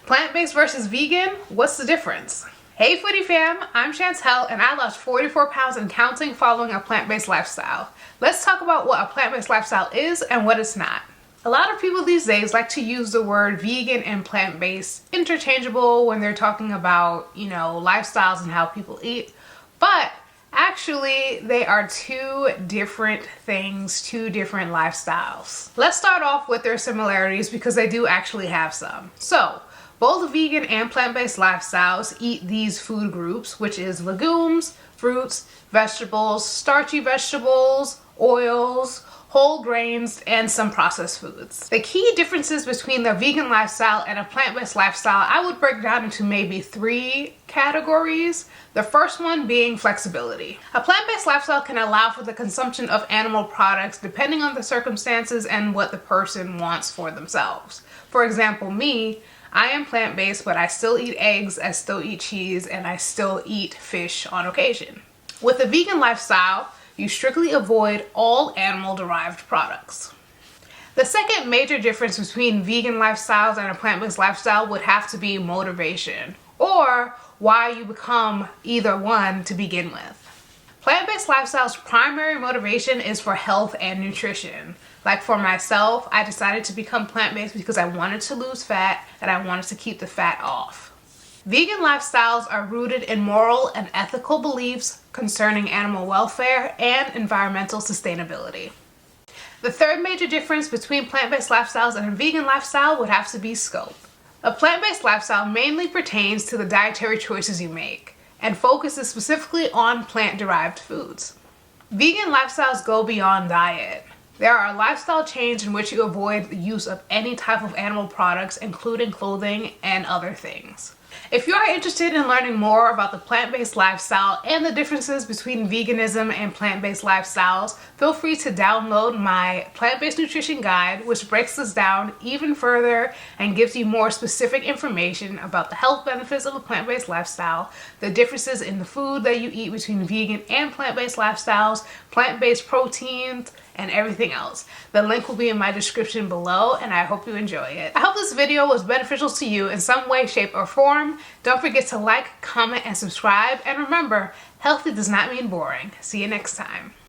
Plant-based versus vegan, what's the difference? Hey foodie fam, I'm Chantel and I lost 44 pounds and counting following a plant-based lifestyle. Let's talk about what a plant-based lifestyle is and what it's not. A lot of people these days like to use the word vegan and plant-based interchangeable when they're talking about, lifestyles and how people eat, but actually they are two different things, two different lifestyles. Let's start off with their similarities because they do actually have some. So, both vegan and plant-based lifestyles eat these food groups, which is legumes, fruits, vegetables, starchy vegetables, oils, whole grains, and some processed foods. The key differences between the vegan lifestyle and a plant-based lifestyle I would break down into maybe 3 categories. The first one being flexibility. A plant-based lifestyle can allow for the consumption of animal products depending on the circumstances and what the person wants for themselves. For example, me, I am plant-based, but I still eat eggs, I still eat cheese, and I still eat fish on occasion. With a vegan lifestyle, you strictly avoid all animal-derived products. The second major difference between vegan lifestyles and a plant-based lifestyle would have to be motivation, or why you become either one to begin with. Plant-based lifestyle's primary motivation is for health and nutrition. Like for myself, I decided to become plant-based because I wanted to lose fat and I wanted to keep the fat off. Vegan lifestyles are rooted in moral and ethical beliefs concerning animal welfare and environmental sustainability. The third major difference between plant-based lifestyles and a vegan lifestyle would have to be scope. A plant-based lifestyle mainly pertains to the dietary choices you make and focuses specifically on plant-derived foods. Vegan lifestyles go beyond diet. There are lifestyle changes in which you avoid the use of any type of animal products, including clothing and other things. If you are interested in learning more about the plant-based lifestyle and the differences between veganism and plant-based lifestyles, feel free to download my plant-based nutrition guide, which breaks this down even further and gives you more specific information about the health benefits of a plant-based lifestyle, the differences in the food that you eat between vegan and plant-based lifestyles, plant-based proteins, and everything else. The link will be in my description below and I hope you enjoy it. I hope this video was beneficial to you in some way, shape, or form. Don't forget to like, comment, and subscribe. And remember, healthy does not mean boring. See you next time.